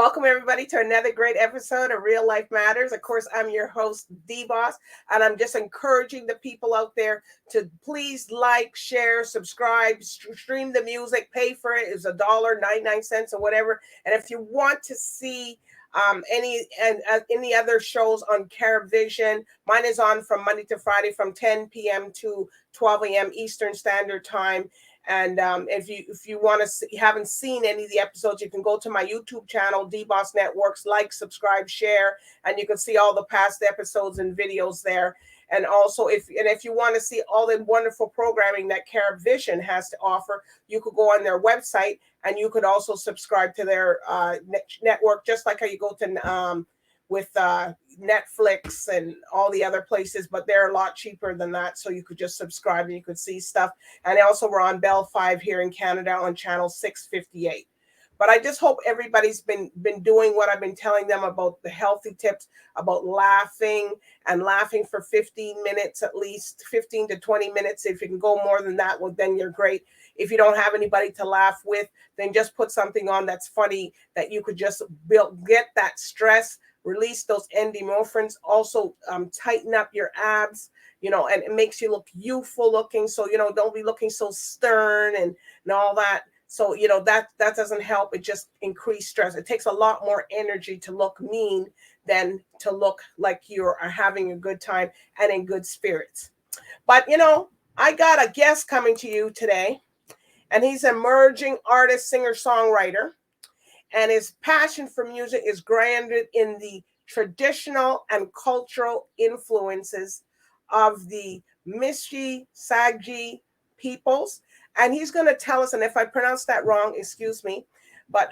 welcome everybody to another great episode of Real Life Matters. Of course, I'm your host, DBoss, and I'm just encouraging the people out there to please like, share, subscribe, stream the music, pay for it. It's $1.99 or whatever. And if you want to see any other shows on Caribvision, mine is on from Monday to Friday from 10 p.m. to 12 a.m. Eastern Standard Time. And if you want to see, haven't seen any of the episodes, you can go to my YouTube channel, DBoss Networks, like, subscribe, share, and you can see all the past episodes and videos there. And also, if you want to see all the wonderful programming that Caribvision has to offer, you could go on their website and you could also subscribe to their network, just like how you go to with Netflix and all the other places, but they're a lot cheaper than that. So you could just subscribe and you could see stuff. And also we're on Bellfibe here in Canada on channel 658. But I just hope everybody's been doing what I've been telling them about the healthy tips, about laughing for 15 minutes, at least 15 to 20 minutes. If you can go more than that, well, then you're great. If you don't have anybody to laugh with, then just put something on that's funny that you could just get that stress, release those endorphins, also tighten up your abs, and it makes you look youthful looking. So, don't be looking so stern and all that. So, that doesn't help. It just increases stress. It takes a lot more energy to look mean than to look like you are having a good time and in good spirits. But, I got a guest coming to you today, and he's an emerging artist, singer, songwriter. And his passion for music is grounded in the traditional and cultural influences of the Michi Saagiig peoples. And he's going to tell us, and if I pronounce that wrong, excuse me, but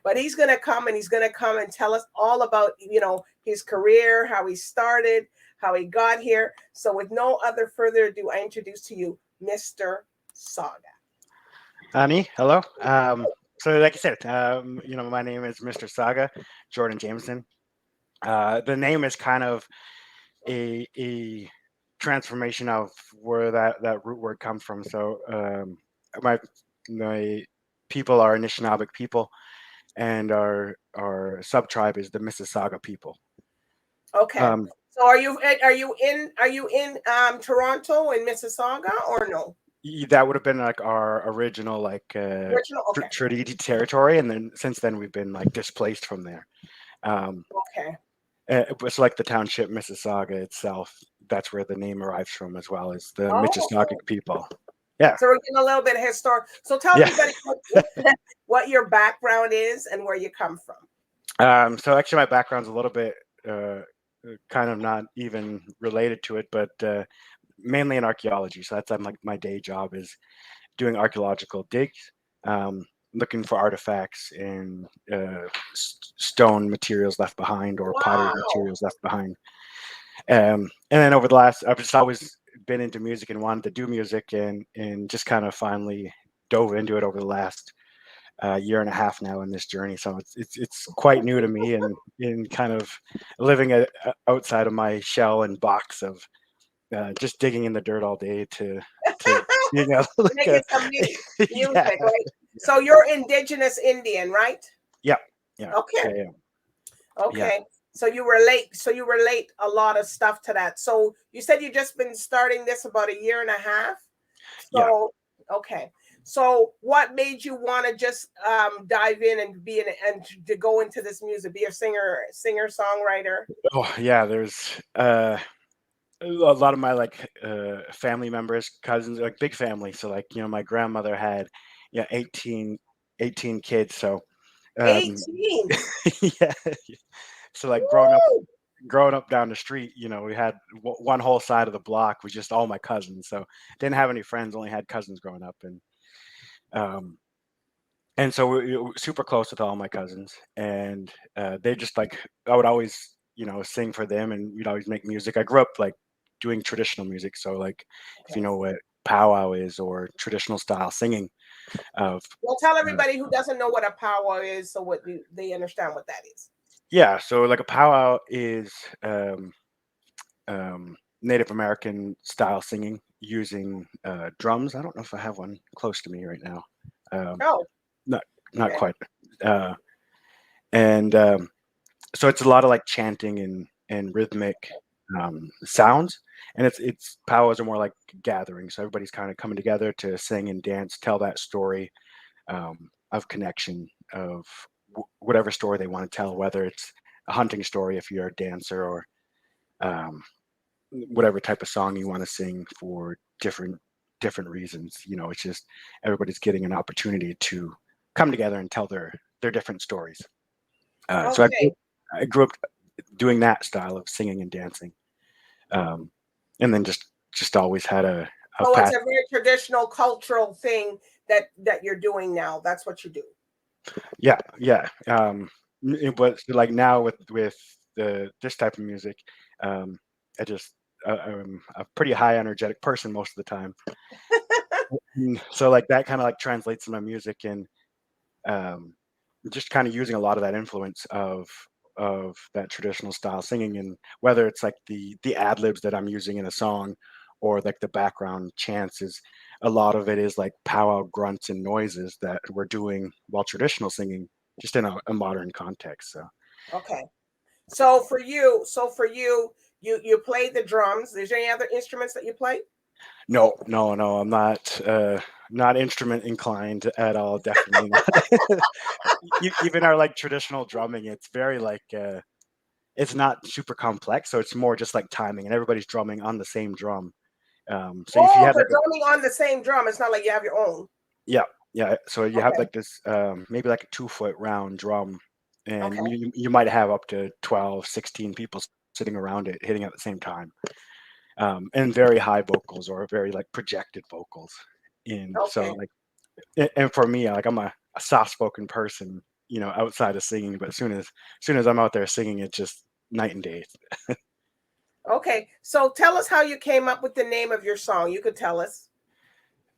but he's going to come and tell us all about, his career, how he started, how he got here. So with no other further ado, I introduce to you Mr. Sauga. Annie, hello. So like I said, my name is Mr. Sauga, Jordan Jameson. The name is kind of a transformation of where that root word comes from. So my people are Anishinaabe people, and our sub-tribe is the Mississauga people. Okay. So are you in Toronto in Mississauga or no? That would have been like our original treaty territory, and then since then we've been like displaced from there. Okay. It's like the township Mississauga itself. That's where the name arrives from, as well as the Michi Saagiig people. Yeah. So we're getting a little bit historic. So tell everybody what your background is and where you come from. So actually, my background's a little bit kind of not even related to it, but mainly in archaeology. So that's like my day job is doing archaeological digs, looking for artifacts and stone materials left behind or pottery materials left behind. And then over the last, I've just always been into music and wanted to do music, and just kind of finally dove into it over the last year and a half now in this journey. So it's quite new to me, and in kind of living outside of my shell and box of just digging in the dirt all day to making some music, right? So you're Indigenous Indian, right? Yeah. Okay. Yeah. Okay. So you relate a lot of stuff to that. So you said you just been starting this about a year and a half. So okay. So what made you want to just dive in and and to go into this music, be a singer, songwriter? Oh yeah, there's a lot of my family members, cousins, like big family. So my grandmother had 18 kids. So 18. Yeah. So growing up down the street, we had one whole side of the block was just all my cousins. So didn't have any friends, only had cousins growing up, and so we were super close with all my cousins, and they just I would always sing for them, and we'd always make music. I grew up doing traditional music, so if you know what powwow is or traditional style singing. Well, tell everybody who doesn't know what a powwow is, so they understand what that is. Yeah, so a powwow is Native American style singing using drums. I don't know if I have one close to me right now. No, not quite. and so it's a lot of like chanting and rhythmic sounds, and it's powwows are more like gatherings. So everybody's kind of coming together to sing and dance, tell that story of connection of whatever story they want to tell, whether it's a hunting story if you're a dancer, or um, whatever type of song you want to sing for different reasons. You know, it's just everybody's getting an opportunity to come together and tell their different stories. So Okay. I grew up doing that style of singing and dancing, um, and then just always had a So it's path. a very traditional cultural thing that you're doing now. That's what you do. Yeah, yeah. But like now with the this type of music, um, I just I'm a pretty high energetic person most of the time. So like that kind of like translates to my music, and um, just kind of using a lot of that influence of that traditional style singing, and whether it's like the ad libs that I'm using in a song, or like the background chants, is a lot of it is like powwow grunts and noises that we're doing while traditional singing, just in a modern context. So Okay. So for you, you play the drums. Is there any other instruments that you play? no, no, no, I'm not instrument inclined at all. Definitely not. Even our like traditional drumming, it's very like it's not super complex, so it's more just like timing, and everybody's drumming on the same drum. So if you Oh, had they're like a drumming on the same drum. It's not like you have your own. yeah, yeah, so you have Okay. like this maybe like a 2 foot round drum, and Okay. you might have up to 12, 16 people sitting around it hitting at the same time, and very high vocals or very like projected vocals. And so Okay. like and for me, like I'm a soft spoken person, you know, outside of singing, but as soon as I'm out there singing, it's just night and day. Okay. So tell us how you came up with the name of your song. You could tell us.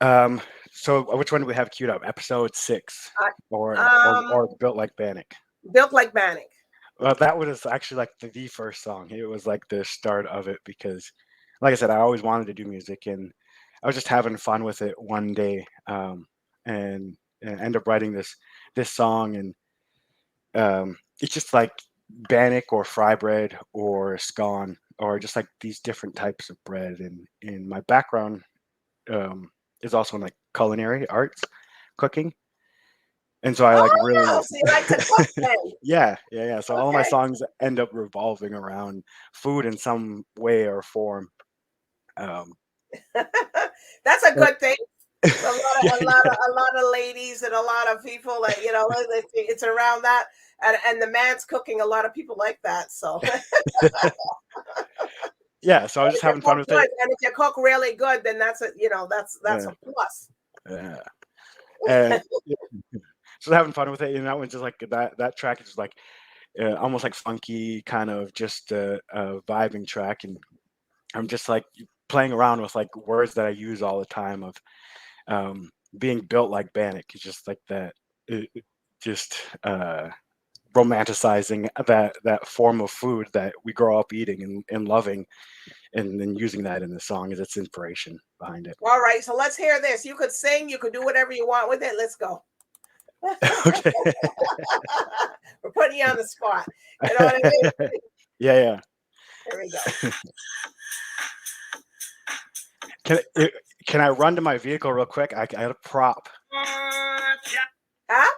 Um, so which one do we have queued up? Episode 6, Uh, or Built Like Bannock? Built like Bannock. Well, that was actually like the first song. It was like the start of it because, like I said, I always wanted to do music, and I was just having fun with it one day, and end up writing this song, and it's just like bannock or fry bread or scone or just like these different types of bread, and my background um, is also in like culinary arts, cooking. And so I like Oh, really so you like to cook then? yeah, yeah, yeah. So all my Okay. songs end up revolving around food in some way or form. Um, That's a uh, good thing. A lot of yeah, a lot yeah, of a lot of ladies and a lot of people that it's around that, and the man's cooking. A lot of people like that. So yeah. So I was just if you having fun cook with good, it. and if you cook really good, then that's Uh, a plus. uh, and so having fun with it, and that was just like that track is just like almost like funky, kind of just a vibing track, and I'm just like playing around with like words that I use all the time of um, being built like Bannock. It's just like that, just romanticizing that form of food that we grow up eating and loving, and then using that in the song as its inspiration behind it. All right, so let's hear this. You could sing, you could do whatever you want with it. Let's go. Okay. We're putting you on the spot. You know what I mean? Yeah, yeah. Here we go. Can I, can I run to my vehicle real quick? I had a prop. Huh?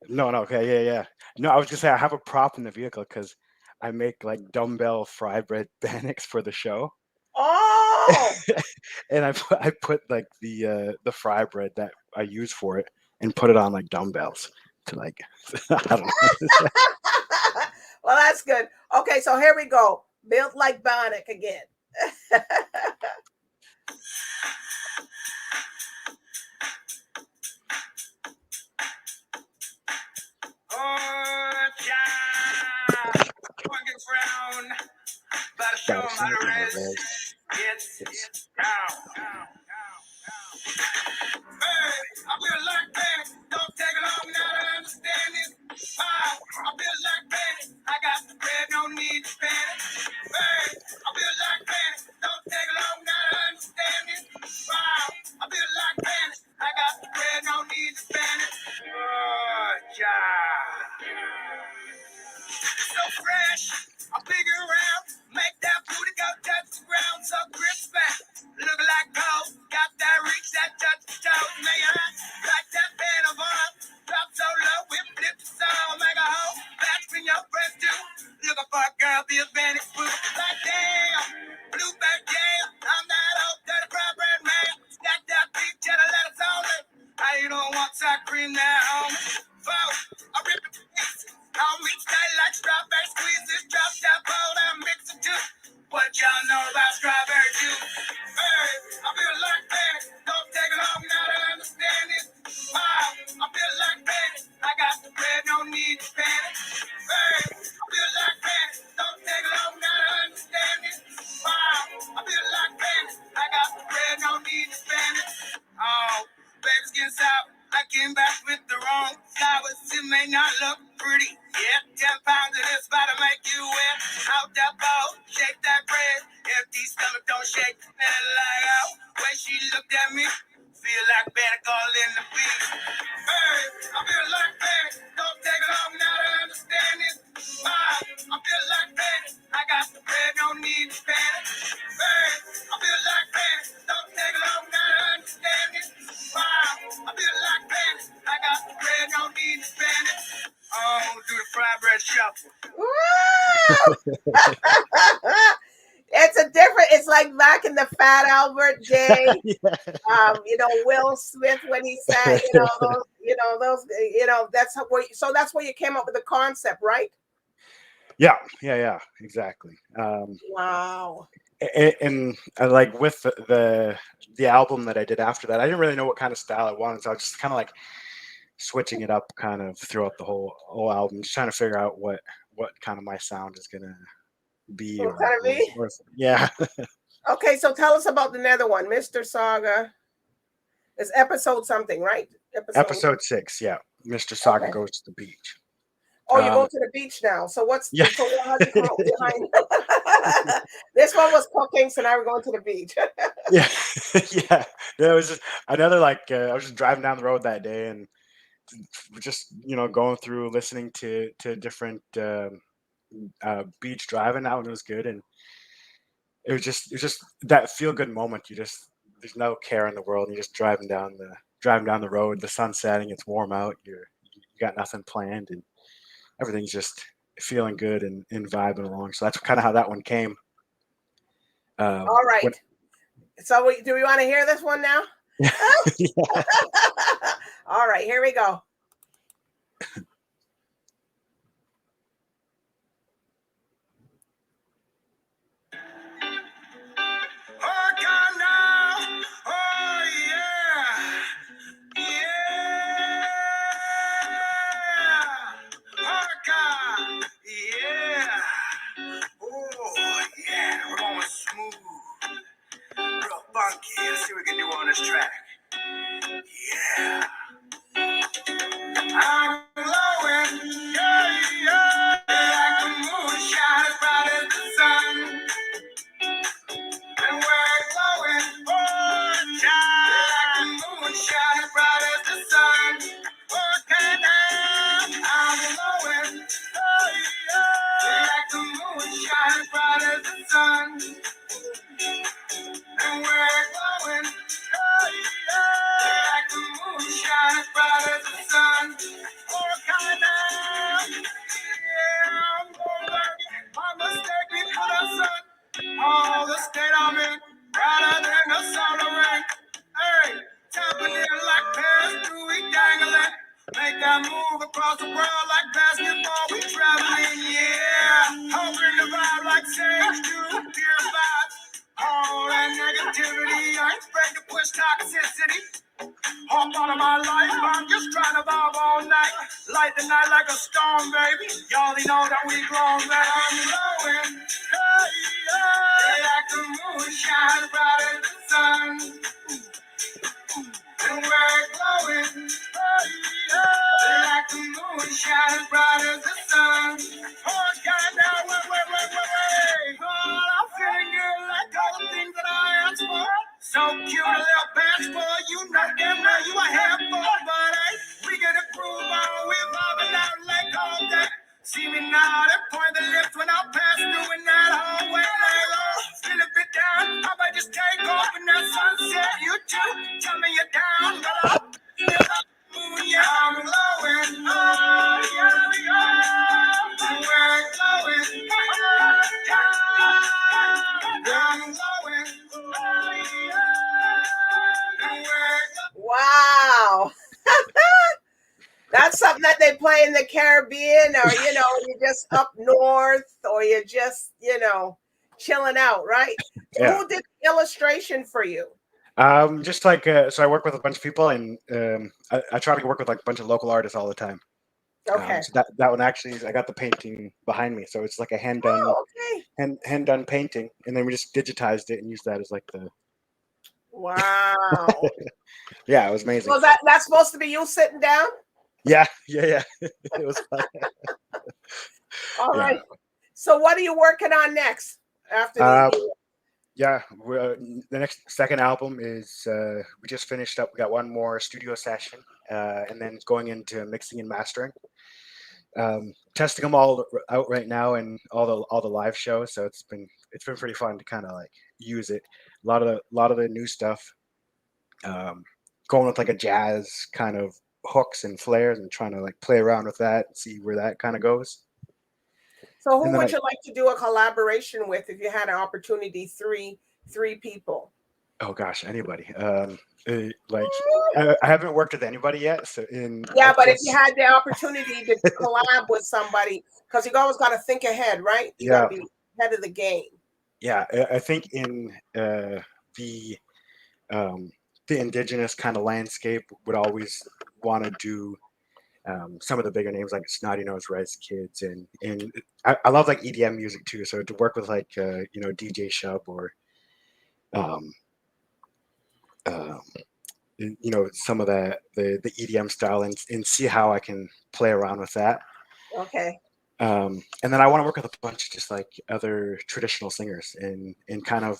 No, no, okay, yeah, yeah. No, I was just saying I have a prop in the vehicle because I make like dumbbell fry bread bannocks for the show. Oh, And I put like the fry bread that I use for it and put it on like dumbbells to like I don't know. well, that's good. Okay, so here we go. Built like Bannock again. Oh, yeah. One gets round. Better show Gotta 'em how show to it how to rest. rest. It's It's down. Hey, I feel like Benny. Don't take long now to understand this. Wow, I feel like Benny. I got the bread, no need to panic. Hey, I feel like Benny. Don't take long now to understand this. Wow, I feel like Benny. I got the bread, no need to panic. Oh, yeah. what y'all know about strawberry juice. Hey, I feel like that. Don't take it long now to understand it. Wow, I feel like that. I got the bread, no need to panic. Hey, I feel like that. Don't take it long now to understand it. Wow, I feel like that. I got the bread, no need to panic. Oh, baby's getting sour. I came back with the wrong flowers. It may not look pretty. Yeah, 10 pounds of this about to make you wet. Out that bowl, shake that bread. Empty stomach, don't shake. And like out. When she looked at me, feel like Bannock all in the beat. Hey, I feel like that. Don't take it long now to understand it. Wow, I feel like that. I got the bread, no need to panic. Hey, I feel like that. Don't take it long now to understand it. Wow, I feel like that. I got the bread, no need to panic. Oh, do the fried bread shuffle. It's like back in the Fat Albert day. Yeah. Will Smith when he said, that's that's where you came up with the concept, right? Yeah, exactly. Wow. And like with the album that I did after that, I didn't really know what kind of style I wanted, so I was just kind of like switching it up kind of throughout the whole album, just trying to figure out what kind of my sound is gonna be. Yeah. Okay, so tell us about another one, Mr. Saaga. It's episode something, right? Episode 6, yeah. Mr. Saaga Okay. goes to the beach. Oh, you're going to the beach now. So what has you come up behind? This one was cooking, so now we're going to the beach. Yeah. It was just another I was just driving down the road that day and just going through listening to different beach driving out, and it was good, and it was just that feel good moment. There's no care in the world, and you're just driving down the road, the sun's setting, it's warm out, you got nothing planned, and everything's just feeling good and vibing along. So that's kind of how that one came. All right. So do we want to hear this one now? Yeah. All right, here we go. Let's see what we can do on this track. Yeah. I'm glowing, like the moon shines bright as the sun. And we're glowing, like the moon shines bright as the sun. Okay, now I'm glowing, like the moon shines bright as the sun. And we're glowing, like the moon shines bright as the sun. Okay, now, yeah, I'm glowing. My mistake before the sun. Oh, the state I'm in, brighter than the solar rain. Hey, tapping in like pants, through we dangling. Make that move across the world like basketball, we traveling, yeah. Hoping to vibe like sage, do pure vibes. All that negativity, I expect to push toxicity. Hop out of my life, I'm just trying to vibe all night. Light the night like a storm, baby. Y'all know that we grown, that I'm glowing. Like the moon shines bright as the sun. And we're glowing. Like the moon shines bright as the sun. Oh, God, now, wait. Oh, I'm feeling good like all the things that I asked for. So cute, a little pants for you. Know damn well you a handful, but hey, we get a groove on. We vibing out like all that. See me now, they point the lips when I pass through in that hallway. Like, oh, still a bit down. How about just take off in that sunset? You too, tell me you're down, but I'm yeah, I'm glowing. Oh, yeah, we are. We're glowing. Oh, yeah. I'm glowing. Oh, yeah. Wow. That's something that they play in the Caribbean, or you're just up north, or you're just chilling out, right? So Yeah. who did the illustration for you? Just like so I work with a bunch of people, and I try to work with like a bunch of local artists all the time. Okay. So that one actually is, I got the painting behind me, so it's like a Oh, okay. hand done painting, and then we just digitized it and used that as like the Wow. yeah, it was amazing. So that's supposed to be you sitting down? Yeah. It was fun. All Yeah. right. So what are you working on next after Uh, these? yeah, the next second album is we just finished up. We got one more studio session, and then going into mixing and mastering. Testing them all out right now, and all the live shows. So it's been pretty fun to kind of like use it. A lot of the new stuff, going with like a jazz kind of hooks and flares, and trying to like play around with that and see where that kind of goes. So And who then would you like to do a collaboration with if you had an opportunity? Three people. oh gosh, anybody. Like I haven't worked with anybody yet, so Yeah, of but if you course, had the opportunity to collab with somebody, because you always got to think ahead, right? You got to yeah, be ahead of the game. yeah. I think in the um, the indigenous kind of landscape would always want to do some of the bigger names like Snotty Nose Rice Kids, and I love like EDM music too. So to work with like DJ Shub or um, um, some of the EDM style, and see how I can play around with that. Okay. And then I want to work with a bunch of just like other traditional singers, and kind of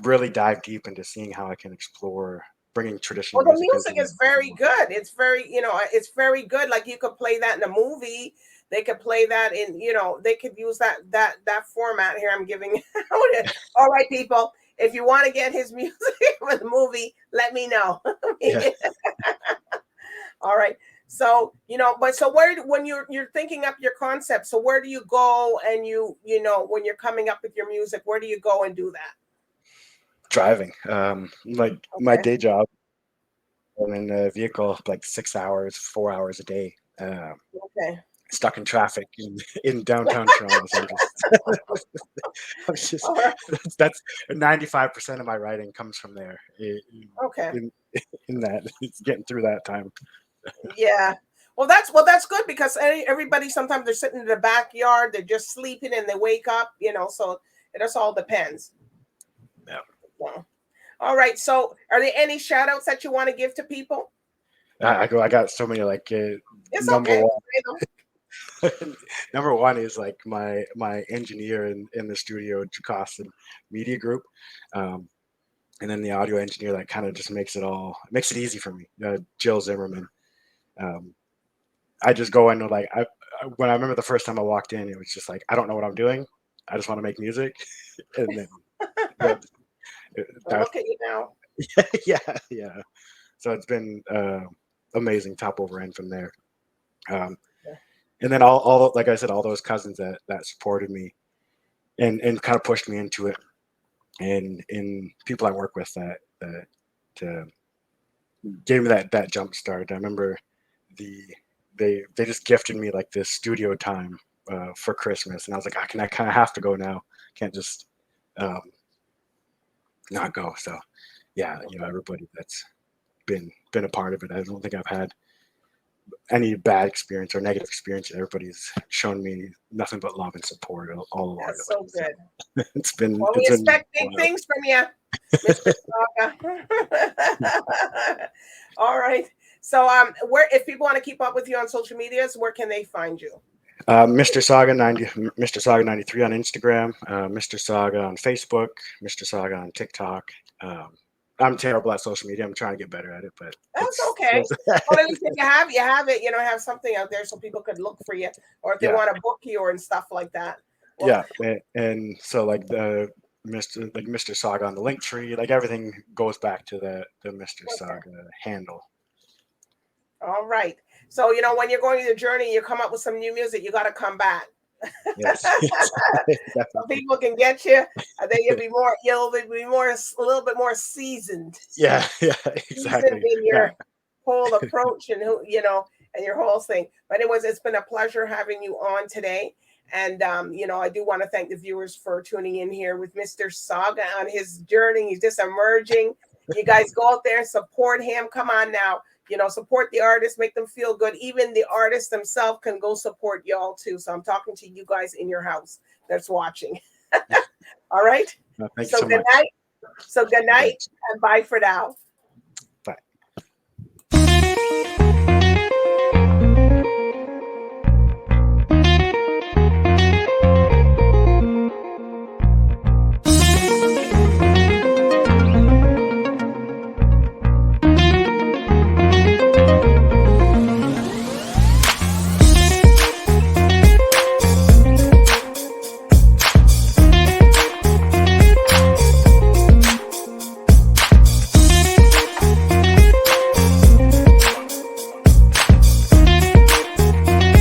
really dive deep into seeing how I can explore bringing traditional Well, the music music into is very good. It's very, it's very good. Like you could play that in a movie. They could play that in, they could use that format here. I'm giving out. All right, people. If you want to get his music for the movie, let me know. yeah. All right. So, but so when you're thinking up your concept, so where do you go and when you're coming up with your music, where do you go and do that? Driving. Like my Okay. day job, I'm in a vehicle like 6 hours, 4 hours a day, Okay. stuck in traffic in downtown Toronto. So I'm just All right. that's 95% of my writing comes from there. Okay. In, in that, it's getting through that time. Yeah. Well, that's good because everybody sometimes they're sitting in the backyard, they're just sleeping and they wake up, so it just all depends. Yeah. So, all right. So are there any shout outs that you want to give to people? I got so many like It's number okay. one. Number one is like my engineer in the studio, Jacostin Media Group, and then the audio engineer that kind of just makes it easy for me, Jill Zimmerman. I just go in like when I remember the first time I walked in, it was just like I don't know what I'm doing. I just want to make music, and then that, Well, look at you now. yeah. So it's been amazing top over end from there. And then all like I said, all those cousins that supported me and kind of pushed me into it, and in people I work with that gave me that jump start. I remember they just gifted me like this studio time for Christmas, and I was like, I kind of have to go now. Can't just not go. So yeah, everybody that's been a part of it. I don't think I've had any bad experience or negative experience. Everybody's shown me nothing but love and support all along That's the way. so good. So Well, we it's been expect big things from you, Mr. Sauga. All right. So, where if people want to keep up with you on social medias, where can they find you? Mr. Sauga 90, Mr. Sauga 93 on Instagram, Mr. Sauga on Facebook, Mr. Sauga on TikTok. I'm terrible at social media. I'm trying to get better at it, but That's okay. Well, at least if you have it, have something out there so people could look for you, or if they yeah, want to book you or and stuff like that. Well, yeah, and so like the Mr. Sauga on the link tree, like everything goes back to the Mr. Sauga handle. All right. So when you're going the journey, you come up with some new music. You got to come back. Yes, so people can get you. And then you'll be a little bit more seasoned. Yeah, exactly. Seasoned in your whole approach and and your whole thing. But anyways, it's been a pleasure having you on today. And, you know, I do want to thank the viewers for tuning in here with Mr. Sauga on his journey. He's just emerging. You guys go out there and support him. Come on now. You know, support the artists, make them feel good. Even the artists themselves can go support y'all too. So I'm talking to you guys in your house that's watching. All right. Thank you So so good much. night. So good night and bye for now.